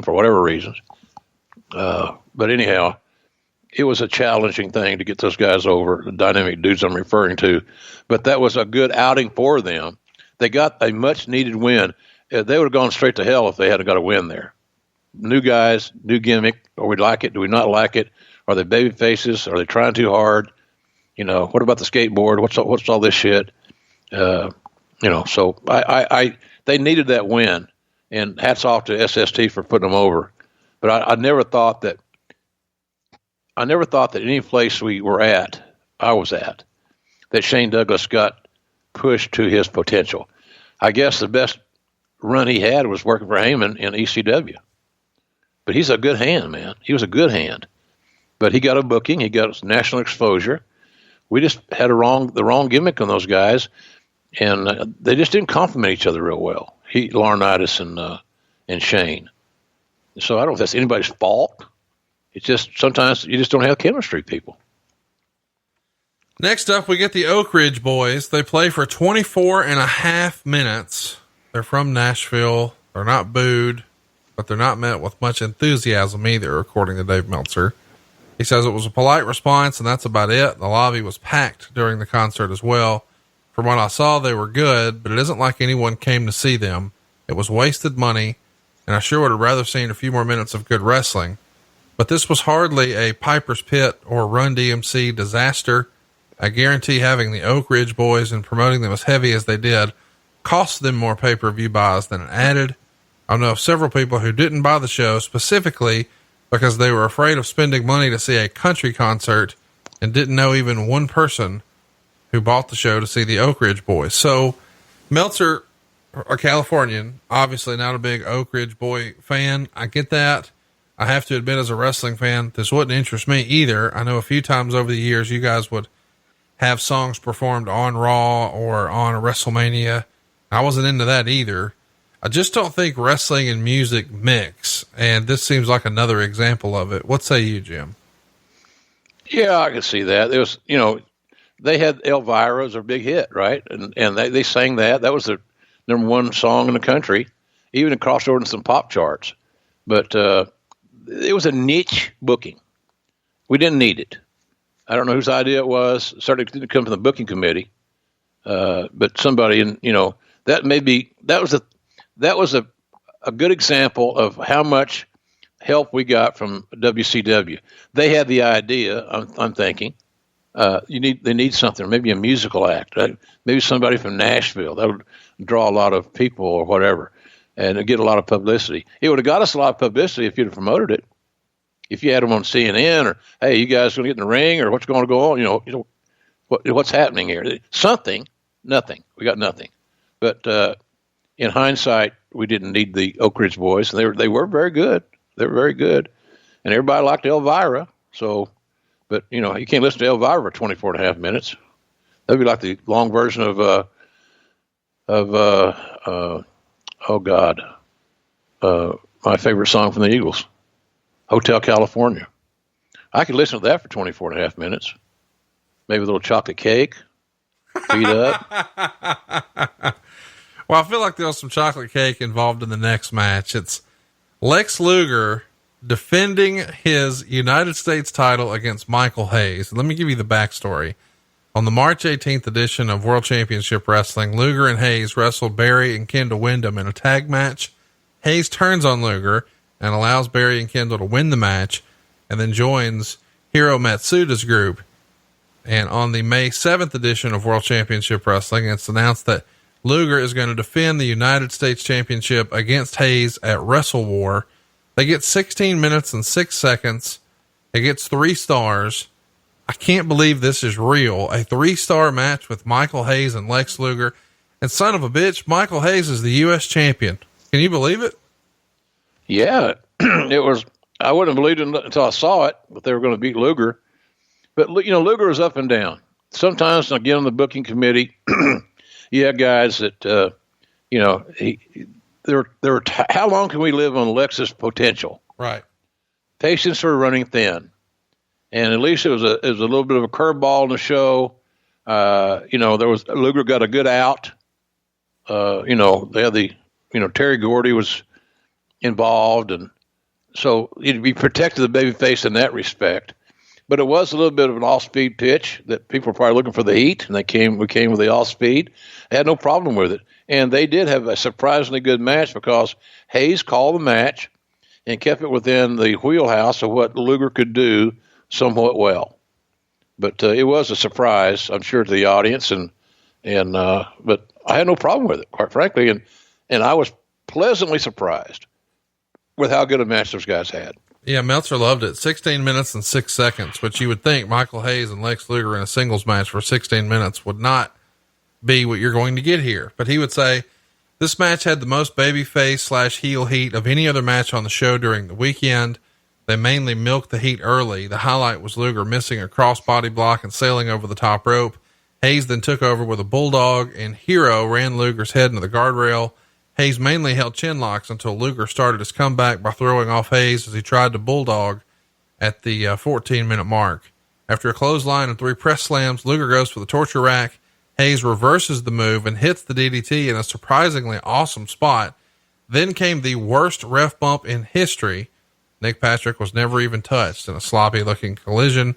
for whatever reasons. But anyhow, it was a challenging thing to get those guys over, the dynamic dudes I'm referring to. But that was a good outing for them. They got a much-needed win. They would have gone straight to hell if they hadn't got a win there. New guys, new gimmick. Or we like it? Do we not like it? Are they baby faces? Are they trying too hard? What about the skateboard? What's all this shit? So they needed that win, and hats off to SST for putting them over. But I never thought that any place I was at, that Shane Douglas got pushed to his potential. I guess the best run he had was working for Heyman in ECW. But he's a good hand, man. He was a good hand. But he got a booking. He got national exposure. We just had the wrong gimmick on those guys, and they just didn't complement each other real well. Laurinaitis and Shane. So I don't know if that's anybody's fault. It's just sometimes you just don't have chemistry, people. Next up, we get the Oak Ridge Boys. They play for 24 and a half minutes. They're from Nashville. They're not booed, but they're not met with much enthusiasm either, according to Dave Meltzer. He says it was a polite response, and that's about it. The lobby was packed during the concert as well. From what I saw, they were good, but it isn't like anyone came to see them. It was wasted money, and I sure would have rather seen a few more minutes of good wrestling. But this was hardly a Piper's Pit or Run DMC disaster. I guarantee having the Oak Ridge Boys and promoting them as heavy as they did cost them more pay-per-view buys than it added. I know of several people who didn't buy the show specifically because they were afraid of spending money to see a country concert and didn't know even one person who bought the show to see the Oak Ridge Boys. So Meltzer, a Californian, obviously not a big Oak Ridge Boy fan. I get that. I have to admit, as a wrestling fan, this wouldn't interest me either. I know a few times over the years, you guys would have songs performed on Raw or on WrestleMania. I wasn't into that either. I just don't think wrestling and music mix. And this seems like another example of it. What say you, Jim? Yeah, I can see that. It was, they had Elvira as a big hit, right? And they sang that. That was the number one song in the country. Even it crossed over into some pop charts. But it was a niche booking. We didn't need it. I don't know whose idea it was. It certainly didn't come from the booking committee. But somebody, that was a good example of how much help we got from WCW. They had the idea, I'm thinking, they need something, maybe a musical act, right? Maybe somebody from Nashville that would draw a lot of people or whatever, and get a lot of publicity. It would have got us a lot of publicity if you'd have promoted it. If you had them on CNN, or hey, you guys going to get in the ring, or what's going to go on? What's happening here? Something, nothing. We got nothing. But in hindsight, we didn't need the Oak Ridge Boys. They were very good. They were very good, and everybody liked Elvira. So, but you can't listen to Elvira for 24 and a half minutes. That'd be like the long version of my favorite song from the Eagles, Hotel California. I could listen to that for 24 and a half minutes. Maybe a little chocolate cake, feet up. Well, I feel like there was some chocolate cake involved in the next match. It's Lex Luger defending his United States title against Michael Hayes. Let me give you the backstory. On the March 18th edition of World Championship Wrestling, Luger and Hayes wrestled Barry and Kendall Windham in a tag match. Hayes turns on Luger and allows Barry and Kendall to win the match, and then joins Hiro Matsuda's group. And on the May 7th edition of World Championship Wrestling, it's announced that Luger is going to defend the United States Championship against Hayes at WrestleWar. They get 16 minutes and 6 seconds. It gets 3 stars. I can't believe this is real. A 3-star match with Michael Hayes and Lex Luger. And son of a bitch, Michael Hayes is the U.S. champion. Can you believe it? Yeah, it was. I wouldn't have believed it until I saw it, that they were going to beat Luger. But, Luger is up and down. Sometimes, again, on the booking committee, you have guys that, how long can we live on Lex's potential? Right. Patients were running thin. And at least it was a little bit of a curveball in the show. Luger got a good out. They had Terry Gordy was involved, and So he'd be protected the babyface in that respect. But it was a little bit of an off-speed pitch that people were probably looking for the heat, and we came with the off-speed. They had no problem with it. And they did have a surprisingly good match because Hayes called the match and kept it within the wheelhouse of what Luger could do somewhat well. But it was a surprise, I'm sure, to the audience, but I had no problem with it, quite frankly, and I was pleasantly surprised with how good a match those guys had. Yeah, Meltzer loved it. 16 minutes and 6 seconds, which you would think Michael Hayes and Lex Luger in a singles match for 16 minutes would not be what you're going to get here. But he would say this match had the most babyface / heel heat of any other match on the show during the weekend. They mainly milked the heat early. The highlight was Luger missing a crossbody block and sailing over the top rope. Hayes then took over with a bulldog, and Hero ran Luger's head into the guardrail. Hayes mainly held chin locks until Luger started his comeback by throwing off Hayes as he tried to bulldog at the 14-minute mark. After a clothesline and 3 press slams, Luger goes for the torture rack. Hayes reverses the move and hits the DDT in a surprisingly awesome spot. Then came the worst ref bump in history. Nick Patrick was never even touched in a sloppy-looking collision.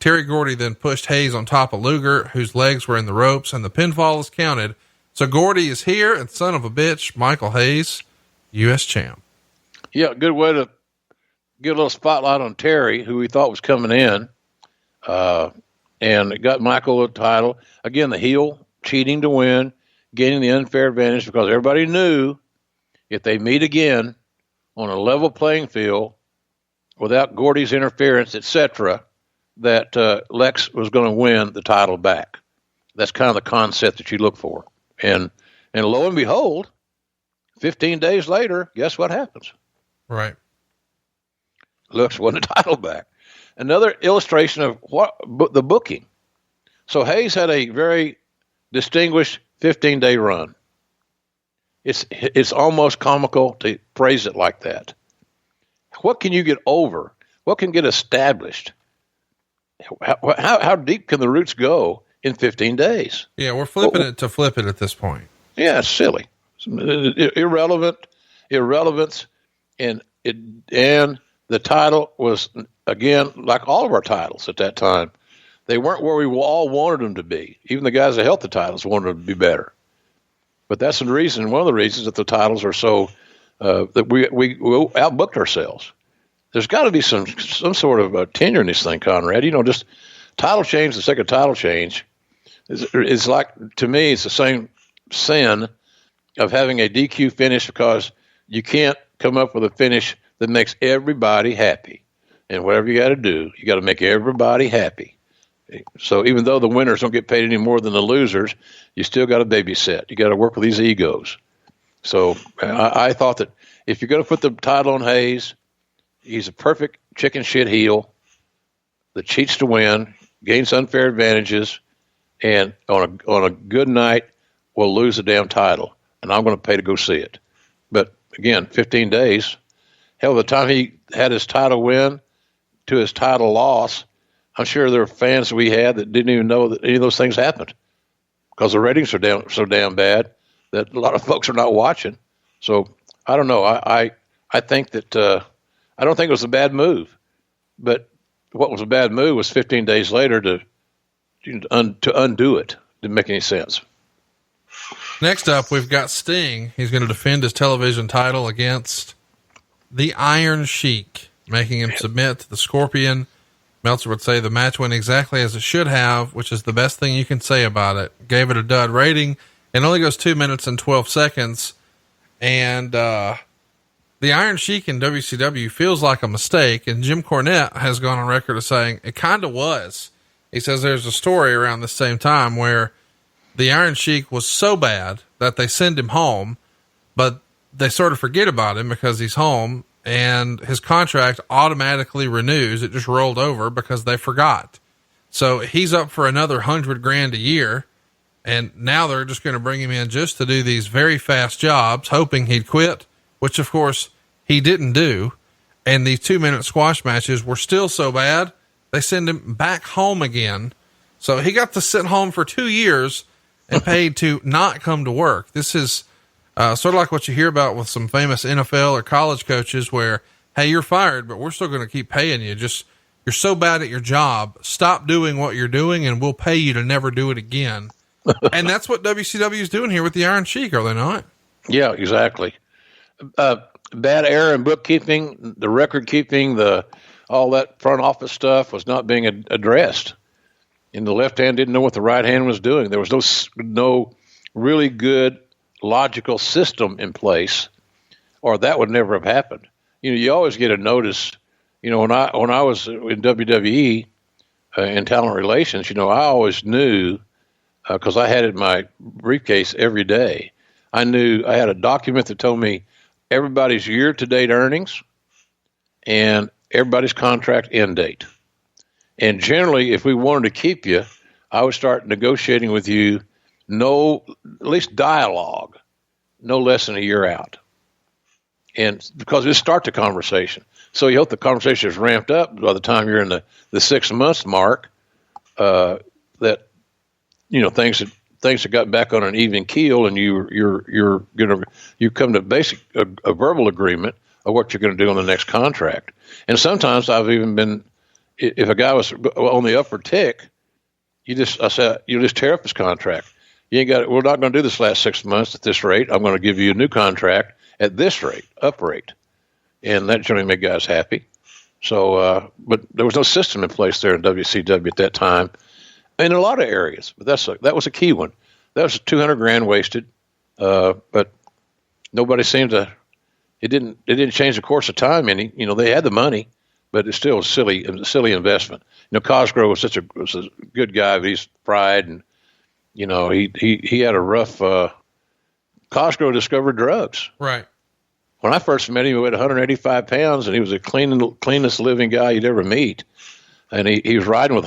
Terry Gordy then pushed Hayes on top of Luger, whose legs were in the ropes, and the pinfall is counted. So Gordy is here, and son of a bitch, Michael Hayes, U.S. champ. Yeah, good way to get a little spotlight on Terry, who we thought was coming in, and it got Michael a title. Again, the heel cheating to win, gaining the unfair advantage because everybody knew if they meet again on a level playing field without Gordy's interference, etc., that Lex was going to win the title back. That's kind of the concept that you look for. And lo and behold, 15 days later, guess what happens? Right. Lex won the title back. Another illustration of the booking. So Hayes had a very distinguished 15-day run. It's almost comical to phrase it like that. What can you get over? What can get established? How deep can the roots go in 15 days? Yeah, we're flipping it to flip it at this point. Yeah, it's silly. Irrelevance, and the title was, again, like all of our titles at that time, they weren't where we all wanted them to be. Even the guys that held the titles wanted them to be better. But that's one of the reasons that the titles are so, that we outbooked ourselves. There's got to be some sort of tenure in this thing, Conrad. Just title change, the second title change is like, to me, it's the same sin of having a DQ finish because you can't come up with a finish that makes everybody happy. And whatever you got to do, you got to make everybody happy. So even though the winners don't get paid any more than the losers, you still got to babysit. You got to work with these egos. So I thought that if you're going to put the title on Hayes, he's a perfect chicken shit heel that cheats to win, gains unfair advantages, and on a good night will lose the damn title. And I'm going to pay to go see it. But again, 15 days. Hell, the time he had his title win to his title loss, I'm sure there were fans we had that didn't even know that any of those things happened because the ratings are so damn bad that a lot of folks are not watching. So I don't know. I think that I don't think it was a bad move, but what was a bad move was 15 days later to undo it. Didn't make any sense. Next up, we've got Sting. He's going to defend his television title against the Iron Sheik, making him submit to the Scorpion. Meltzer would say the match went exactly as it should have, which is the best thing you can say about it. Gave it a dud rating. It only goes 2 minutes and 12 seconds. And, the Iron Sheik in WCW feels like a mistake. And Jim Cornette has gone on record as saying it kind of was. He says there's a story around the same time where the Iron Sheik was so bad that they send him home, but they sort of forget about him because he's home and his contract automatically renews. It just rolled over because they forgot. So he's up for another $100,000 a year. And now they're just going to bring him in just to do these very fast jobs, hoping he'd quit, which of course he didn't do. And these 2-minute squash matches were still so bad, they send him back home again. So he got to sit home for 2 years and paid to not come to work. This is sort of like what you hear about with some famous NFL or college coaches where hey, you're fired, but we're still going to keep paying you. Just, you're so bad at your job. Stop doing what you're doing and we'll pay you to never do it again. And that's what WCW is doing here with the Iron Sheik, are they not? Yeah, exactly. Bad error in bookkeeping, the record keeping, all that front office stuff was not being addressed. And the left hand didn't know what the right hand was doing. There was no really good logical system in place, or that would never have happened. You always get a notice. When I was in WWE in talent relations, I always knew because I had it in my briefcase every day. I knew I had a document that told me everybody's year-to-date earnings and everybody's contract end date. And generally, if we wanted to keep you, I would start negotiating with you, at least dialogue, no less than a year out. And because it starts the conversation. So you hope the conversation is ramped up by the time you're in the 6 months mark, that, things have got back on an even keel, and you come to a verbal agreement of what you're going to do on the next contract. And sometimes I've even been, if a guy was on the upper tick, you just tear up his contract. We're not going to do this last 6 months at this rate. I'm going to give you a new contract at this rate, up rate. And that generally made guys happy. So, but there was no system in place there in WCW at that time in a lot of areas. But that was a key one. That was $200,000 wasted. But nobody seemed to, it didn't change the course of time any. They had the money, but it's still a silly investment. Cosgrove was a good guy, but he's fried, and he had a rough. Cosgrove discovered drugs. Right. When I first met him, he weighed 185 pounds, and he was the cleanest living guy you'd ever meet. And he was riding with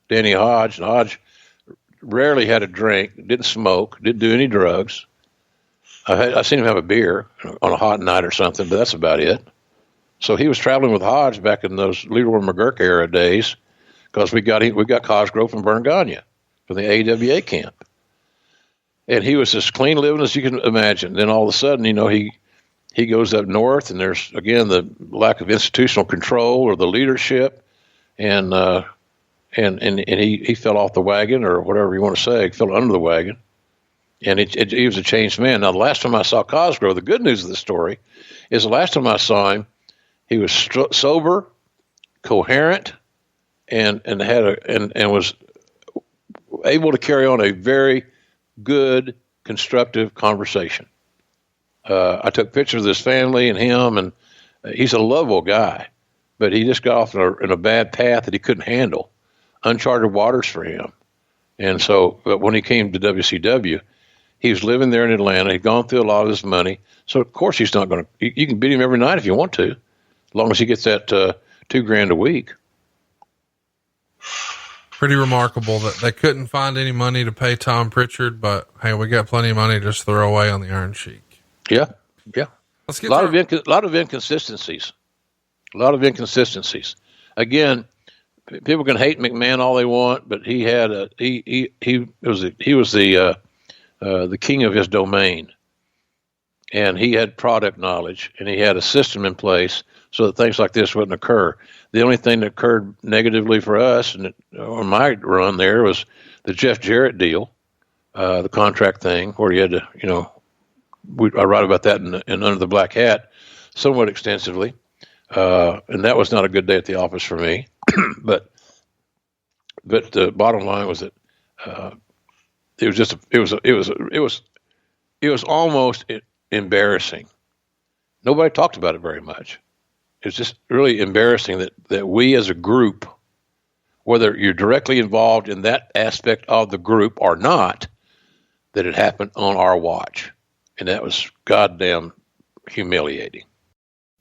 Danny Hodge, and Hodge rarely had a drink, didn't smoke, didn't do any drugs. I seen him have a beer on a hot night or something, but that's about it. So he was traveling with Hodge back in those Leroy McGurk era days, because we got Cosgrove from Bernagania, from the AWA camp. And he was as clean living as you can imagine. Then all of a sudden, he goes up north, and there's, again, the lack of institutional control or the leadership, and he fell off the wagon, or whatever you want to say, fell under the wagon, and he was a changed man. Now, the last time I saw Cosgrove, the good news of the story is the last time I saw him, he was sober, coherent, and was able to carry on a very good, constructive conversation. I took pictures of his family and him, and he's a lovable guy, but he just got off in a bad path that he couldn't handle. Uncharted waters for him. And so, but when he came to WCW, he was living there in Atlanta. He'd gone through a lot of his money. So, of course, he's not going to, you can beat him every night if you want to, as long as he gets that $2,000 a week. Pretty remarkable that they couldn't find any money to pay Tom Pritchard, but hey, we got plenty of money to just throw away on the Iron Sheik. Yeah. Let's get a lot of inconsistencies. Again, people can hate McMahon all they want, but he was the king of his domain, and he had product knowledge, and he had a system in place so that things like this wouldn't occur. The only thing that occurred negatively for us, and on my run there, was the Jeff Jarrett deal, the contract thing, where you had to, I write about that in Under the Black Hat somewhat extensively, and that was not a good day at the office for me. but the bottom line was that it was almost embarrassing. Nobody talked about it very much. It's just really embarrassing that we as a group, whether you're directly involved in that aspect of the group or not, that it happened on our watch. And that was goddamn humiliating.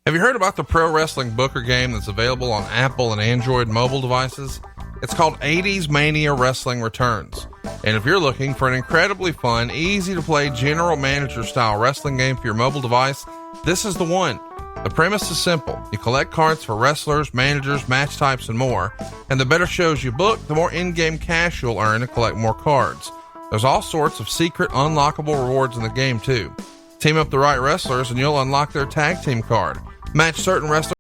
Have you heard about the Pro Wrestling Booker game that's available on Apple and Android mobile devices? It's called 80s Mania Wrestling Returns. And if you're looking for an incredibly fun, easy to play general manager style wrestling game for your mobile device, this is the one. The premise is simple. You collect cards for wrestlers, managers, match types, and more. And the better shows you book, the more in-game cash you'll earn to collect more cards. There's all sorts of secret unlockable rewards in the game too. Team up the right wrestlers and you'll unlock their tag team card. Match certain wrestlers